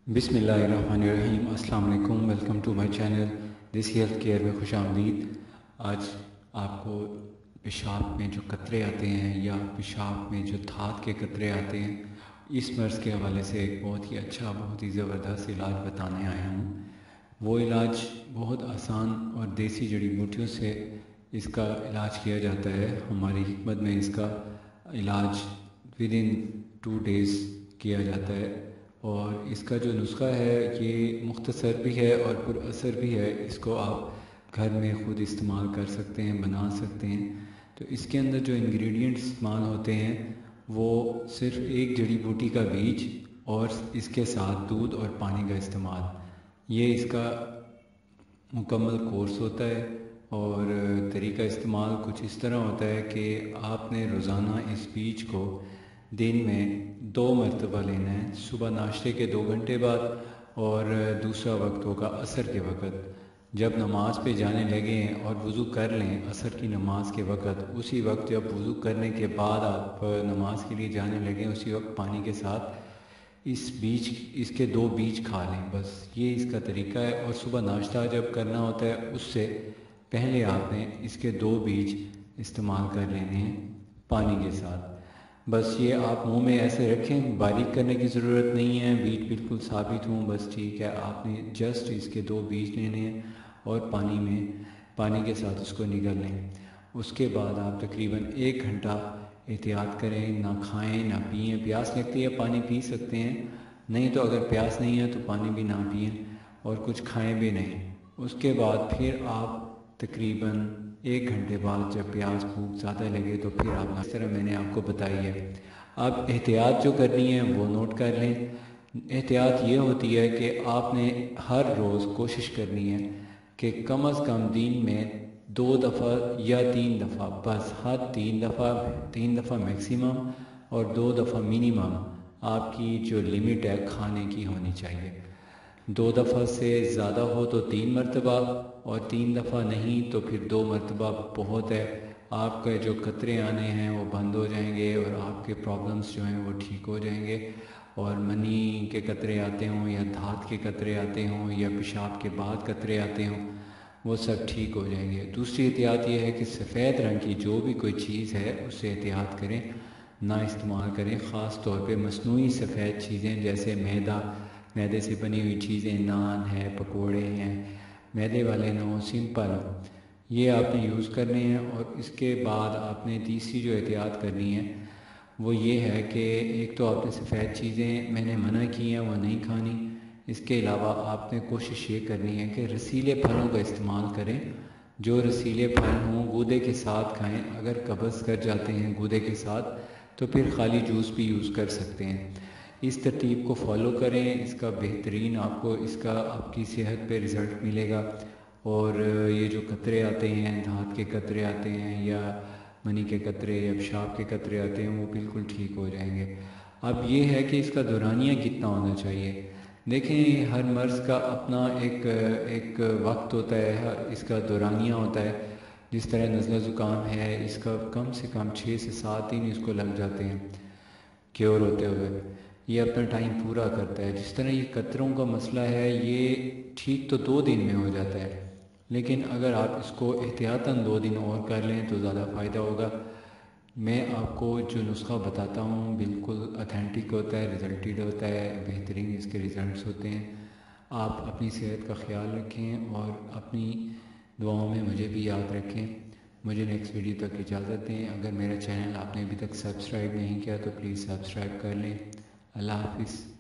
बिस्मिल्लाहिर्रहमानिर्रहीम। अस्सलाम वालेकुम। Welcome to my channel this health care में खुश आमदीद। आज आपको पेशाब में जो कतरे आते हैं या पेशाब में जो धात के कतरे आते हैं, इस मर्ज़ के हवाले से एक बहुत ही अच्छा, बहुत ही ज़बरदस्त इलाज बताने आया हूँ। वो इलाज बहुत आसान और देसी जड़ी बूटियों से इसका इलाज किया जाता है। हमारी हिकमत में इसका इलाज विद इन 2 डेज़ किया जाता है और इसका जो नुस्खा है ये मुख्तसर भी है और पुरअसर भी है। इसको आप घर में ख़ुद इस्तेमाल कर सकते हैं, बना सकते हैं। तो इसके अंदर जो इंग्रेडिएंट्स इस्तेमाल होते हैं वो सिर्फ़ एक जड़ी बूटी का बीज और इसके साथ दूध और पानी का इस्तेमाल, ये इसका मुकम्मल कोर्स होता है। और तरीका इस्तेमाल कुछ इस तरह होता है कि आपने रोज़ाना इस बीज को दिन में 2 मरतबा लेना है। सुबह नाश्ते के 2 घंटे बाद और दूसरा वक्त होगा असर के वक़्त। जब नमाज पे जाने लगें और वज़ू कर लें असर की नमाज के वक़्त, उसी वक्त जब वज़ू करने के बाद आप नमाज के लिए जाने लगें, उसी वक्त पानी के साथ इसके 2 बीज खा लें। बस ये इसका तरीका है। और सुबह नाश्ता जब करना होता है उससे पहले आपने इसके 2 बीज इस्तेमाल कर लेने हैं पानी के साथ। बस ये आप मुंह में ऐसे रखें, बारीक करने की ज़रूरत नहीं है, बीज बिल्कुल साबित हों, बस ठीक है। आपने जस्ट इसके 2 बीज लेने हैं और पानी के साथ उसको निगल लें। उसके बाद आप तकरीबन 1 घंटा एहतियात करें, ना खाएं ना पिएं। प्यास लगती है पानी पी सकते हैं, नहीं तो अगर प्यास नहीं है तो पानी भी ना पिएं और कुछ खाएं भी नहीं। उसके बाद फिर आप तकरीबन 1 घंटे बाद जब प्यास भूख ज़्यादा लगे तो फिर आप इस तरह मैंने आपको बताई है। आप एहतियात जो करनी है वो नोट कर लें। एहतियात ये होती है कि आपने हर रोज़ कोशिश करनी है कि कम अज़ कम दिन में 2 दफ़ा या 3 दफ़ा, बस हर 3 दफ़ा मैक्सिमम और 2 दफ़ा मिनिमम आपकी जो लिमिट है खाने की होनी चाहिए। 2 दफ़ा से ज़्यादा हो तो 3 मरतबा और 3 दफ़ा नहीं तो फिर 2 मरतबा बहुत है। आपके जो कतरे आने हैं वो बंद हो जाएंगे और आपके प्रॉब्लम्स जो हैं वो ठीक हो जाएंगे। और मनी के कतरे आते हों या धात के कतरे आते हों या पेशाब के बाद कतरे आते हों, वो सब ठीक हो जाएंगे। दूसरी एहतियात ये है कि सफ़ेद रंग की जो भी कोई चीज़ है उससे एहतियात करें, ना इस्तेमाल करें। ख़ास तौर पे मसनूई सफ़ेद चीज़ें जैसे मैदे से बनी हुई चीज़ें, नान है, पकोड़े हैं, मैदे वाले ना हो, सिंपल हो, ये आपने यूज़ करने हैं। और इसके बाद आपने तीसरी जो एहतियात करनी है वो ये है कि एक तो आपने सफ़ेद चीज़ें मैंने मना की हैं वो नहीं खानी। इसके अलावा आपने कोशिश ये करनी है कि रसीले फलों का इस्तेमाल करें। जो रसीले फल हों गूदे के साथ खाएं। अगर कब्ज़ कर जाते हैं गूदे के साथ तो फिर खाली जूस भी यूज़ कर सकते हैं। इस तरतीब को फॉलो करें, इसका बेहतरीन आपकी सेहत पे रिज़ल्ट मिलेगा। और ये जो कतरे आते हैं, धात के कतरे आते हैं या मनी के कतरे या पेशाब के कतरे आते हैं, वो बिल्कुल ठीक हो जाएंगे। अब ये है कि इसका दौरानिया कितना होना चाहिए। देखें, हर मर्ज़ का अपना एक वक्त होता है, इसका दौरानिया होता है। जिस तरह नज़ला ज़ुकाम है, इसका कम से कम 6 से 7 दिन इसको लग जाते हैं क्योर होते हुए। ये अपना टाइम पूरा करता है। जिस तरह ये कतरों का मसला है ये ठीक तो 2 दिन में हो जाता है, लेकिन अगर आप इसको एहतियातन 2 दिन और कर लें तो ज़्यादा फ़ायदा होगा। मैं आपको जो नुस्खा बताता हूँ बिल्कुल ऑथेंटिक होता है, रिजल्टेड होता है, बेहतरीन इसके रिज़ल्ट्स होते हैं। आप अपनी सेहत का ख्याल रखें और अपनी दुआओं में मुझे भी याद रखें। मुझे नेक्स्ट वीडियो तक इजाज़त दें। अगर मेरा चैनल आपने अभी तक सब्सक्राइब नहीं किया तो प्लीज़ सब्सक्राइब कर लें। अल्लाह हाफ़िज़।